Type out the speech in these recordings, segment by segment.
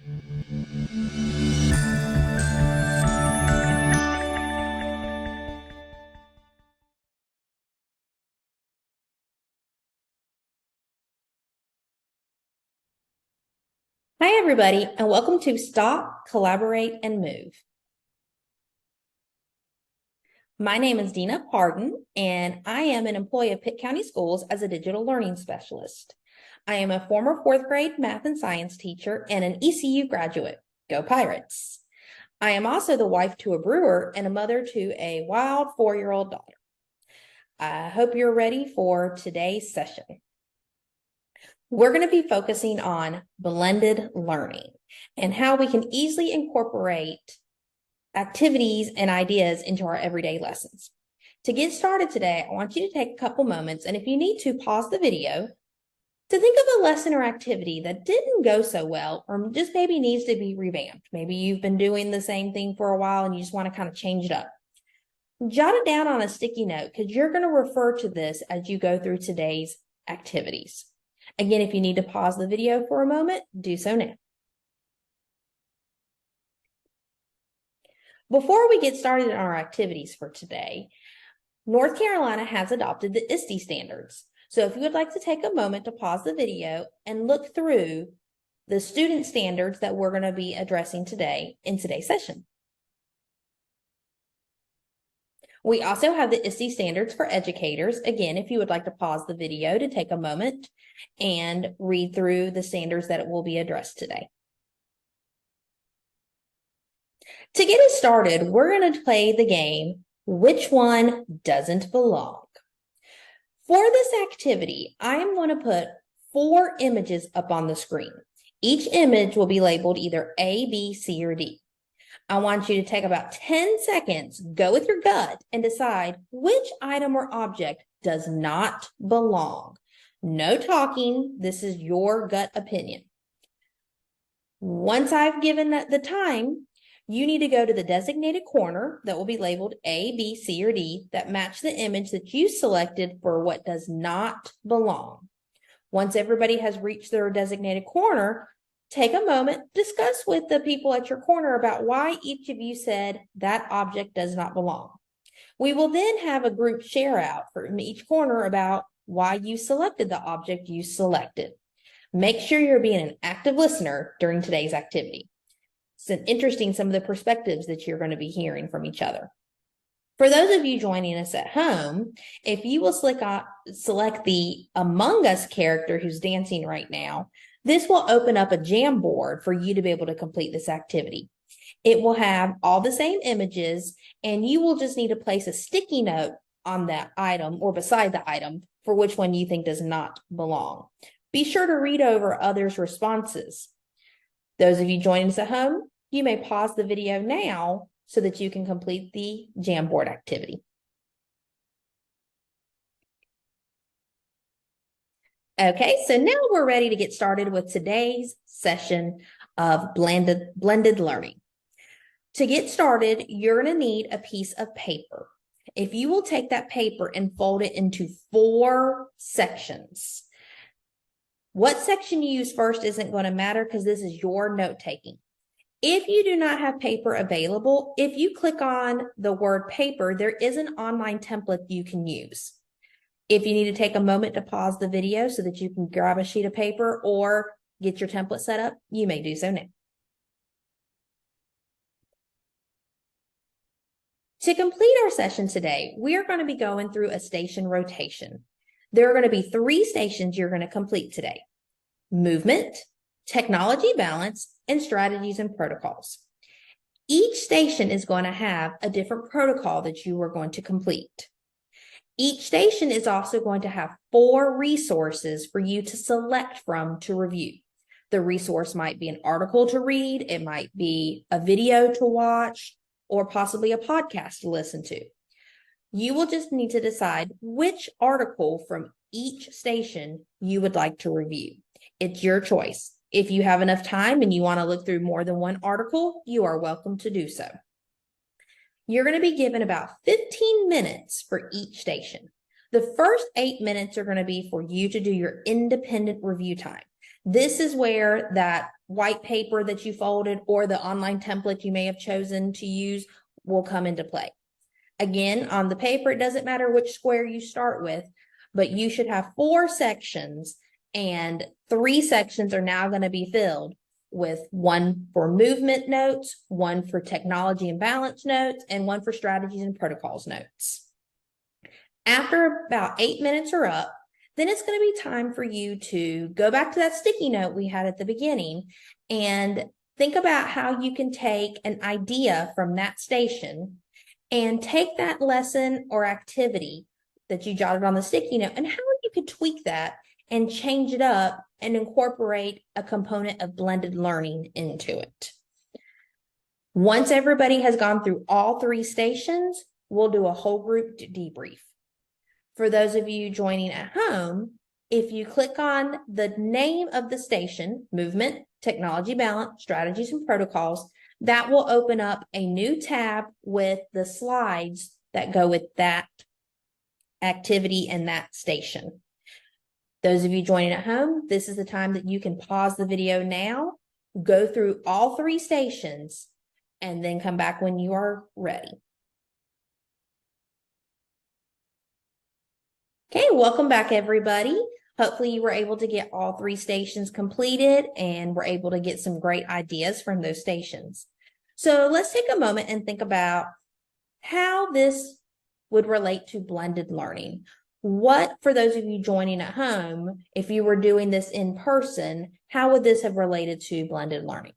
Hi, everybody, and welcome to Stop, Collaborate, and Move. My name is Deena and I am an employee of Pitt County Schools as a digital learning specialist. I am a former fourth grade math and science teacher and an ECU graduate. Go Pirates! I am also the wife to a brewer and a mother to a wild 4-year-old daughter. I hope you're ready for today's session. We're going to be focusing on blended learning and how we can easily incorporate activities and ideas into our everyday lessons. To get started today, I want you to take a couple moments, and if you need to, pause the video to think of a lesson or activity that didn't go so well or just maybe needs to be revamped. Maybe you've been doing the same thing for a while and you just want to kind of change it up. Jot it down on a sticky note because you're going to refer to this as you go through today's activities. Again, if you need to pause the video for a moment, do so now. Before we get started on our activities for today, North Carolina has adopted the ISTE standards. So if you would like to take a moment to pause the video and look through the student standards that we're going to be addressing today in today's session. We also have the ISTE standards for educators. Again, if you would like to pause the video to take a moment and read through the standards that will be addressed today. To get us started, we're going to play the game, Which One Doesn't Belong? For this activity, I am going to put 4 images up on the screen. Each image will be labeled either A, B, C, or D. I want you to take about 10 seconds, go with your gut, and decide which item or object does not belong. No talking. This is your gut opinion. Once I've given the time, you need to go to the designated corner that will be labeled A, B, C, or D that match the image that you selected for what does not belong. Once everybody has reached their designated corner, take a moment, discuss with the people at your corner about why each of you said that object does not belong. We will then have a group share out from each corner about why you selected the object you selected. Make sure you're being an active listener during today's activity. It's interesting some of the perspectives that you're going to be hearing from each other. For those of you joining us at home, if you will select the Among Us character who's dancing right now, this will open up a Jamboard for you to be able to complete this activity. It will have all the same images, and you will just need to place a sticky note on that item or beside the item for which one you think does not belong. Be sure to read over others' responses. Those of you joining us at home, you may pause the video now so that you can complete the Jamboard activity. Okay, so now we're ready to get started with today's session of blended learning. To get started, you're going to need a piece of paper. If you will take that paper and fold it into 4 sections. What section you use first isn't going to matter because this is your note-taking. If you do not have paper available, if you click on the word paper, there is an online template you can use. If you need to take a moment to pause the video so that you can grab a sheet of paper or get your template set up, you may do so now. To complete our session today, we are going to be going through a station rotation. There are going to be 3 stations you're going to complete today: movement, technology balance, and strategies and protocols. Each station is going to have a different protocol that you are going to complete. Each station is also going to have 4 resources for you to select from to review. The resource might be an article to read, it might be a video to watch, or possibly a podcast to listen to. You will just need to decide which article from each station you would like to review. It's your choice. If you have enough time and you want to look through more than one article, you are welcome to do so. You're going to be given about 15 minutes for each station. The first 8 minutes are going to be for you to do your independent review time. This is where that white paper that you folded or the online template you may have chosen to use will come into play. Again, on the paper, it doesn't matter which square you start with, but you should have 4 sections, and 3 sections are now going to be filled with 1 for movement notes, 1 for technology and balance notes, and 1 for strategies and protocols notes. After about 8 minutes are up, then it's going to be time for you to go back to that sticky note we had at the beginning and think about how you can take an idea from that station and take that lesson or activity that you jotted on the sticky note and how you could tweak that and change it up and incorporate a component of blended learning into it. Once everybody has gone through all 3 stations, we'll do a whole group debrief. For those of you joining at home, if you click on the name of the station, movement, technology balance, strategies and protocols, that will open up a new tab with the slides that go with that activity and that station. Those of you joining at home, this is the time that you can pause the video now, go through all 3 stations, and then come back when you are ready. Okay, welcome back, everybody. Hopefully you were able to get all 3 stations completed and were able to get some great ideas from those stations. So let's take a moment and think about how this would relate to blended learning. What, for those of you joining at home, if you were doing this in person, how would this have related to blended learning?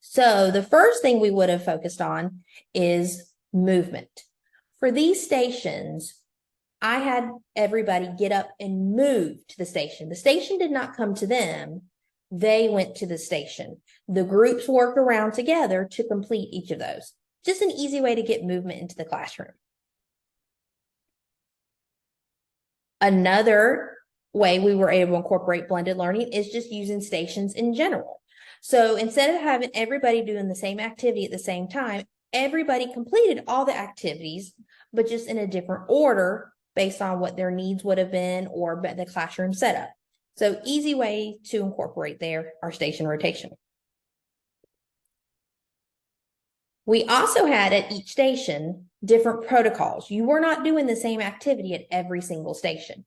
So the first thing we would have focused on is movement. For these stations, I had everybody get up and move to the station. The station did not come to them. They went to the station. The groups worked around together to complete each of those. Just an easy way to get movement into the classroom. Another way we were able to incorporate blended learning is just using stations in general. So instead of having everybody doing the same activity at the same time, everybody completed all the activities, but just in a different order based on what their needs would have been or the classroom setup. So easy way to incorporate there our station rotation. We also had at each station different protocols. You were not doing the same activity at every single station.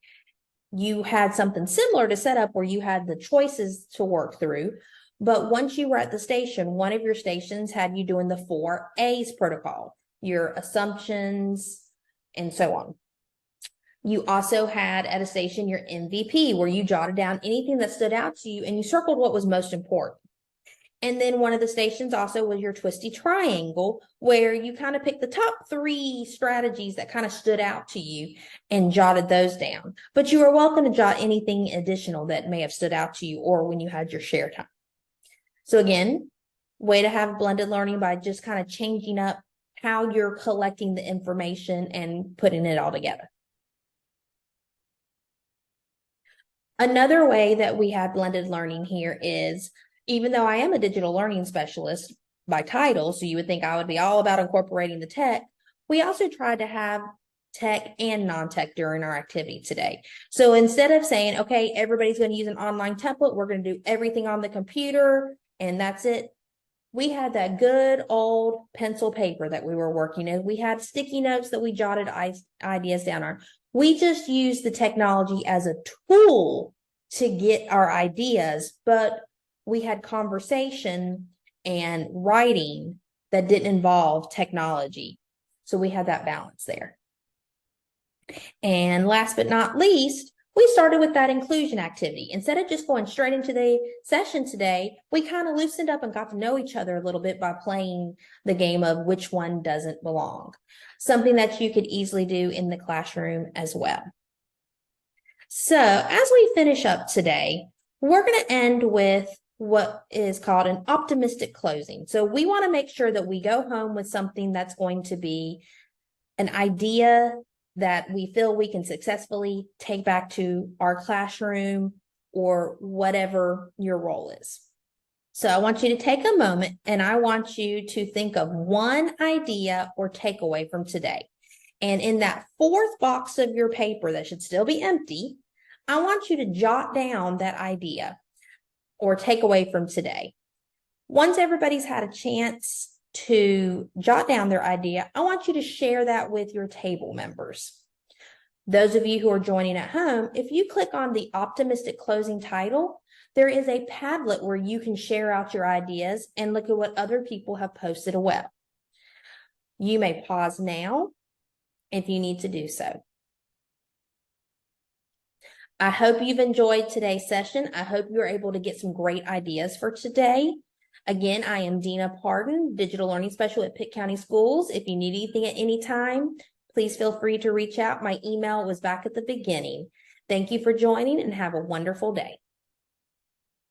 You had something similar to set up where you had the choices to work through, but once you were at the station, one of your stations had you doing the 4 A's protocol, your assumptions, and so on. You also had at a station your MVP, where you jotted down anything that stood out to you and you circled what was most important. And then one of the stations also was your twisty triangle, where you kind of picked the top 3 strategies that kind of stood out to you and jotted those down. But you are welcome to jot anything additional that may have stood out to you or when you had your share time. So again, way to have blended learning by just kind of changing up how you're collecting the information and putting it all together. Another way that we have blended learning here is, even though I am a digital learning specialist by title, so you would think I would be all about incorporating the tech, we also tried to have tech and non-tech during our activity today. So instead of saying, okay, everybody's going to use an online template, we're going to do everything on the computer and that's it. We had that good old pencil paper that we were working in. We had sticky notes that we jotted ideas down on. We just used the technology as a tool to get our ideas, but we had conversation and writing that didn't involve technology. So we had that balance there. And last but not least, we started with that inclusion activity. Instead of just going straight into the session today, we kind of loosened up and got to know each other a little bit by playing the game of which one doesn't belong. Something that you could easily do in the classroom as well. So as we finish up today, we're going to end with what is called an optimistic closing. So we want to make sure that we go home with something that's going to be an idea that we feel we can successfully take back to our classroom or whatever your role is. So I want you to take a moment and I want you to think of one idea or takeaway from today. And in that 4th box of your paper that should still be empty, I want you to jot down that idea. or takeaway from today. Once everybody's had a chance to jot down their idea, I want you to share that with your table members. Those of you who are joining at home, if you click on the optimistic closing title, there is a Padlet where you can share out your ideas and look at what other people have posted as well. You may pause now if you need to do so. I hope you've enjoyed today's session. I hope you're able to get some great ideas for today. Again, I am Deena Pardon, Digital Learning Specialist at Pitt County Schools. If you need anything at any time, please feel free to reach out. My email was back at the beginning. Thank you for joining and have a wonderful day.